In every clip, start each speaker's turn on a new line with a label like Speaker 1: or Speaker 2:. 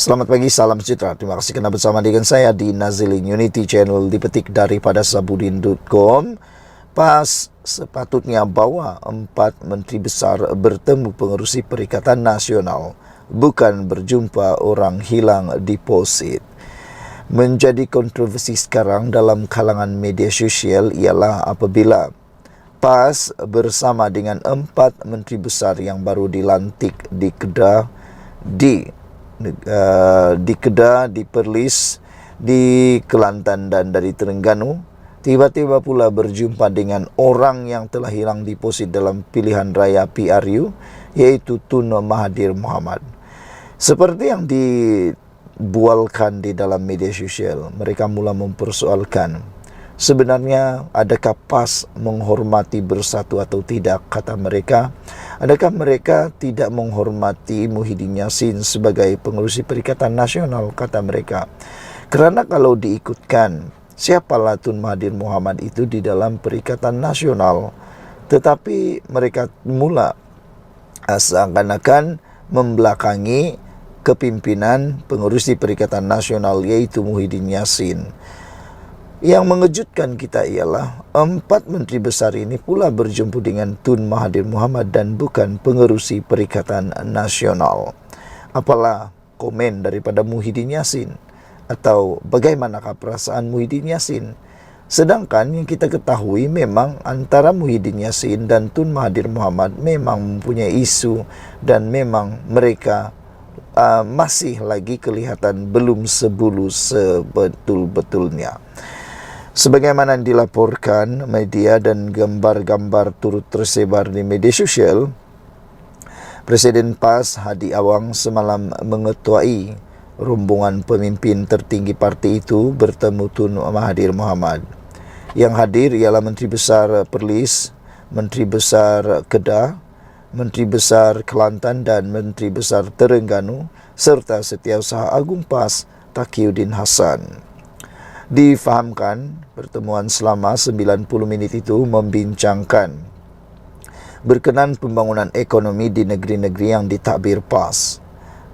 Speaker 1: Selamat pagi, salam sejahtera. Terima kasih kerana bersama dengan saya di Nazilin Unity Channel, dipetik daripada sabudin.com. PAS sepatutnya bawa 4 menteri besar bertemu pengerusi Perikatan Nasional, bukan berjumpa orang hilang deposit. Menjadi kontroversi sekarang dalam kalangan media sosial ialah apabila PAS bersama dengan 4 menteri besar yang baru dilantik di Kedah, di Kedah, di Perlis, di Kelantan dan dari Terengganu, tiba-tiba pula berjumpa dengan orang yang telah hilang deposit dalam pilihan raya PRU, yaitu Tun Mahathir Mohamad. Seperti yang dibualkan di dalam media sosial, mereka mula mempersoalkan, sebenarnya adakah PAS menghormati Bersatu atau tidak, kata mereka. Adakah mereka tidak menghormati Muhyiddin Yassin sebagai pengerusi Perikatan Nasional, kata mereka. Kerana kalau diikutkan, siapalah Tun Mahathir Mohamad itu di dalam Perikatan Nasional. Tetapi mereka mula seakan-akan membelakangi kepimpinan pengerusi Perikatan Nasional, yaitu Muhyiddin Yassin. Yang mengejutkan kita ialah 4 menteri besar ini pula berjumpa dengan Tun Mahathir Mohamad dan bukan pengerusi Perikatan Nasional. Apalah komen daripada Muhyiddin Yassin? Atau bagaimanakah perasaan Muhyiddin Yassin? Sedangkan yang kita ketahui memang antara Muhyiddin Yassin dan Tun Mahathir Mohamad memang mempunyai isu dan memang mereka masih lagi kelihatan belum sebulu sebetul-betulnya. Sebagaimana dilaporkan media dan gambar-gambar turut tersebar di media sosial, Presiden PAS Hadi Awang semalam mengetuai rombongan pemimpin tertinggi parti itu bertemu Tun Mahathir Mohamad. Yang hadir ialah Menteri Besar Perlis, Menteri Besar Kedah, Menteri Besar Kelantan dan Menteri Besar Terengganu serta Setiausaha Agung PAS Taqiyuddin Hassan. Difahamkan pertemuan selama 90 minit itu membincangkan berkenaan pembangunan ekonomi di negeri-negeri yang ditakbir PAS.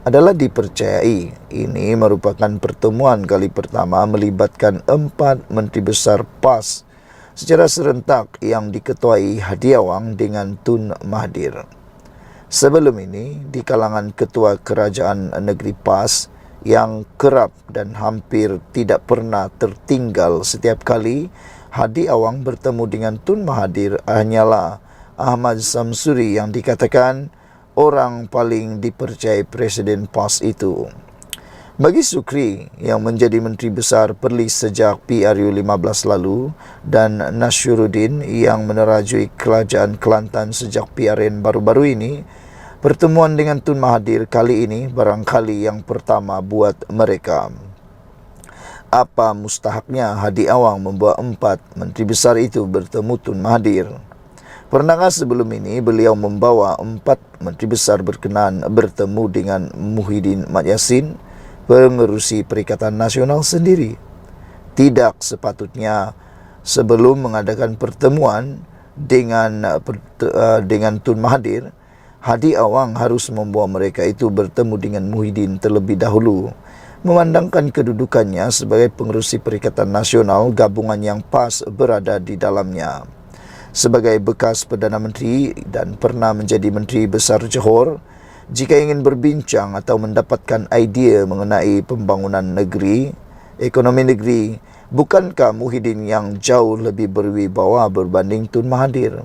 Speaker 1: Adalah dipercayai ini merupakan pertemuan kali pertama melibatkan 4 menteri besar PAS secara serentak yang diketuai Hadi Awang dengan Tun Mahathir. Sebelum ini, di kalangan ketua kerajaan negeri PAS yang kerap dan hampir tidak pernah tertinggal setiap kali Hadi Awang bertemu dengan Tun Mahathir hanyalah Ahmad Samsuri yang dikatakan orang paling dipercayai Presiden PAS itu. Bagi Sukri yang menjadi Menteri Besar Perlis sejak PRU 15 lalu dan Nasruddin yang menerajui Kerajaan Kelantan sejak PRN baru-baru ini, pertemuan dengan Tun Mahathir kali ini barangkali yang pertama buat mereka. Apa mustahaknya Hadi Awang membawa 4 menteri besar itu bertemu Tun Mahathir? Pernahkah sebelum ini beliau membawa 4 menteri besar berkenaan bertemu dengan Muhyiddin Yassin, pengerusi Perikatan Nasional sendiri? Tidak sepatutnya sebelum mengadakan pertemuan dengan Tun Mahathir, Hadi Awang harus membawa mereka itu bertemu dengan Muhyiddin terlebih dahulu, memandangkan kedudukannya sebagai pengerusi Perikatan Nasional gabungan yang PAS berada di dalamnya. Sebagai bekas Perdana Menteri dan pernah menjadi Menteri Besar Johor, jika ingin berbincang atau mendapatkan idea mengenai pembangunan negeri, ekonomi negeri, bukankah Muhyiddin yang jauh lebih berwibawa berbanding Tun Mahathir?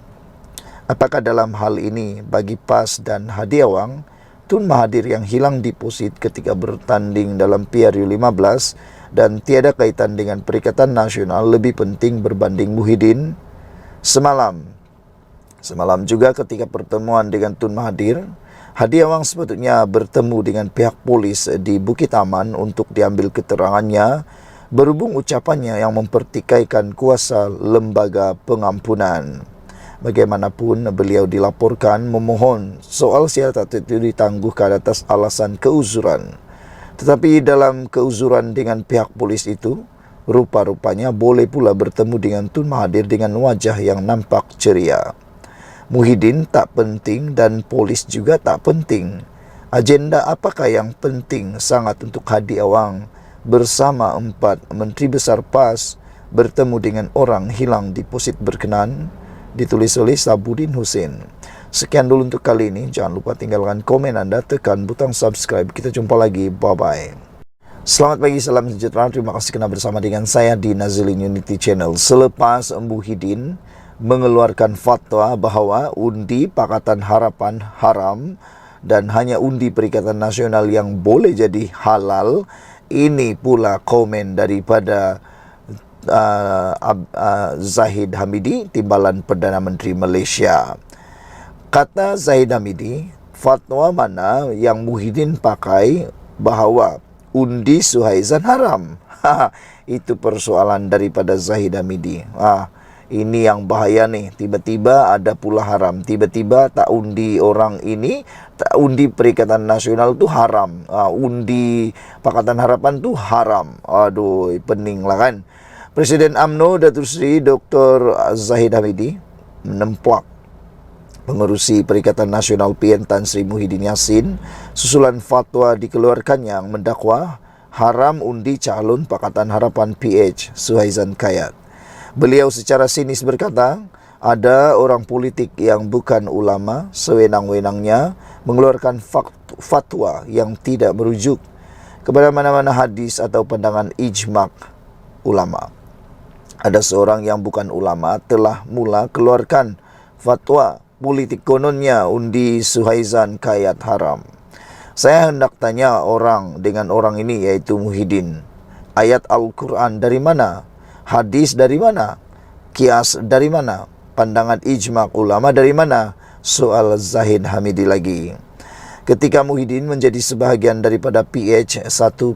Speaker 1: Apakah dalam hal ini bagi PAS dan Hadi Awang, Tun Mahathir yang hilang deposit ketika bertanding dalam PRU 15 dan tiada kaitan dengan Perikatan Nasional lebih penting berbanding Muhyiddin? Semalam juga ketika pertemuan dengan Tun Mahathir, Hadi Awang sepatutnya bertemu dengan pihak polis di Bukit Aman untuk diambil keterangannya berhubung ucapannya yang mempertikaikan kuasa lembaga pengampunan. Bagaimanapun beliau dilaporkan memohon soal syarat itu ditangguhkan atas alasan keuzuran. Tetapi dalam keuzuran dengan pihak polis itu, rupa-rupanya boleh pula bertemu dengan Tun Mahathir dengan wajah yang nampak ceria. Muhyiddin tak penting dan polis juga tak penting. Agenda apakah yang penting sangat untuk Hadi Awang bersama 4 Menteri Besar PAS bertemu dengan orang hilang deposit berkenan? Ditulis oleh Sabudin Hussein. Sekian dulu untuk kali ini. Jangan lupa tinggalkan komen Anda, tekan butang subscribe. Kita jumpa lagi. Bye-bye. Selamat pagi, salam sejahtera. Terima kasih kerana bersama dengan saya di Nazilin Unity Channel. Selepas Muhyiddin mengeluarkan fatwa bahawa undi Pakatan Harapan haram dan hanya undi Perikatan Nasional yang boleh jadi halal, ini pula komen daripada Zahid Hamidi, Timbalan Perdana Menteri Malaysia. Kata Zahid Hamidi, fatwa mana yang Muhyiddin pakai bahawa undi Suhaizan haram? Itu persoalan daripada Zahid Hamidi. Ini yang bahaya nih, tiba-tiba ada pula haram, tiba-tiba tak undi orang ini, tak undi Perikatan Nasional tu haram, undi Pakatan Harapan tu haram. Aduh, pening lah kan. Presiden UMNO Datuk Seri Dr. Zahid Hamidi menemplak pengerusi Perikatan Nasional PN Tan Sri Muhyiddin Yassin susulan fatwa dikeluarkannya yang mendakwa haram undi calon Pakatan Harapan PH Suhaizan Kayat. Beliau secara sinis berkata, ada orang politik yang bukan ulama sewenang-wenangnya mengeluarkan fatwa yang tidak merujuk kepada mana-mana hadis atau pandangan ijma' ulama. Ada seorang yang bukan ulama telah mula keluarkan fatwa politik kononnya undi Suhaizan Kayat haram. Saya hendak tanya orang dengan orang ini, yaitu Muhyiddin. Ayat Al-Quran dari mana? Hadis dari mana? Kias dari mana? Pandangan ijma' ulama dari mana? Soal Zahid Hamidi lagi. Ketika Muhyiddin menjadi sebahagian daripada PH 1.0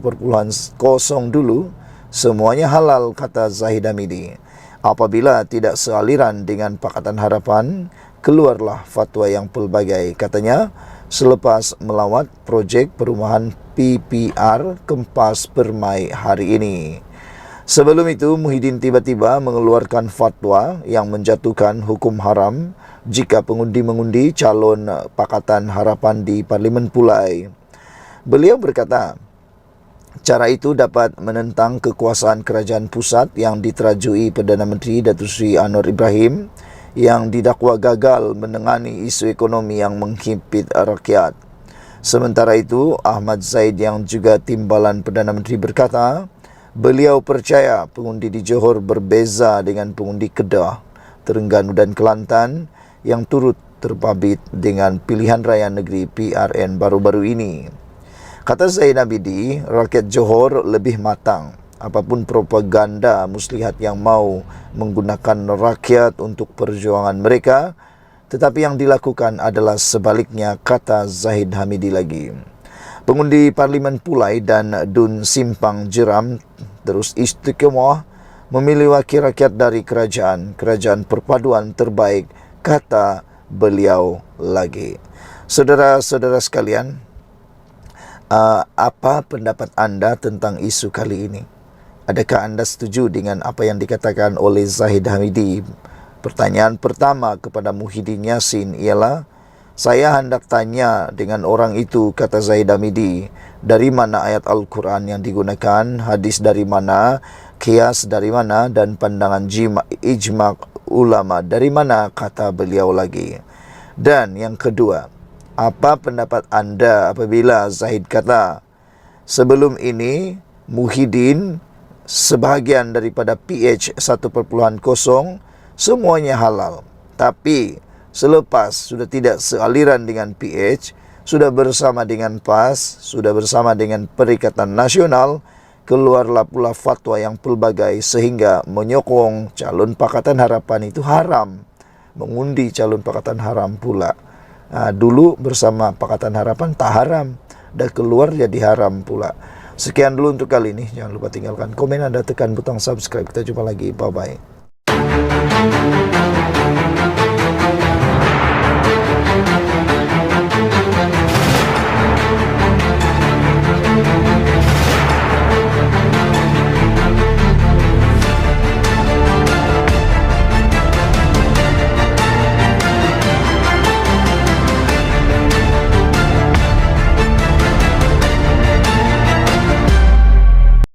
Speaker 1: dulu, semuanya halal, kata Zahid Hamidi. Apabila tidak sealiran dengan Pakatan Harapan, keluarlah fatwa yang pelbagai, katanya, selepas melawat projek perumahan PPR Kempas Permai hari ini. Sebelum itu, Muhyiddin tiba-tiba mengeluarkan fatwa yang menjatuhkan hukum haram jika pengundi mengundi calon Pakatan Harapan di Parlimen Pulai. Beliau berkata, cara itu dapat menentang kekuasaan kerajaan pusat yang diterajui Perdana Menteri Datuk Seri Anwar Ibrahim yang didakwa gagal menangani isu ekonomi yang menghimpit rakyat. Sementara itu, Ahmad Zaid yang juga Timbalan Perdana Menteri berkata, beliau percaya pengundi di Johor berbeza dengan pengundi Kedah, Terengganu dan Kelantan yang turut terbabit dengan pilihan raya negeri PRN baru-baru ini. Kata Zaid Hamidi, rakyat Johor lebih matang. Apapun propaganda muslihat yang mau menggunakan rakyat untuk perjuangan mereka, tetapi yang dilakukan adalah sebaliknya, kata Zahid Hamidi lagi. Pengundi Parlimen Pulai dan Dun Simpang Jeram terus istiqamah memilih wakil rakyat dari kerajaan perpaduan terbaik, kata beliau lagi. Saudara-saudara sekalian, apa pendapat anda tentang isu kali ini? Adakah anda setuju dengan apa yang dikatakan oleh Zahid Hamidi? Pertanyaan pertama kepada Muhyiddin Yassin ialah, saya hendak tanya dengan orang itu, kata Zahid Hamidi, dari mana ayat Al-Quran yang digunakan, hadis dari mana, kias dari mana, dan pandangan ijma' ulama dari mana, kata beliau lagi. Dan yang kedua, apa pendapat anda apabila Zahid kata, sebelum ini Muhyiddin sebahagian daripada PH 1.0 semuanya halal, tapi selepas sudah tidak sealiran dengan PH, sudah bersama dengan PAS, sudah bersama dengan Perikatan Nasional, keluarlah pula fatwa yang pelbagai sehingga menyokong calon Pakatan Harapan itu haram. Mengundi calon Pakatan haram pula. Dulu bersama Pakatan Harapan tak haram, dah keluar jadi haram pula. Sekian dulu untuk kali ini. Jangan lupa tinggalkan komen Anda, tekan butang subscribe. Kita jumpa lagi. Bye-bye.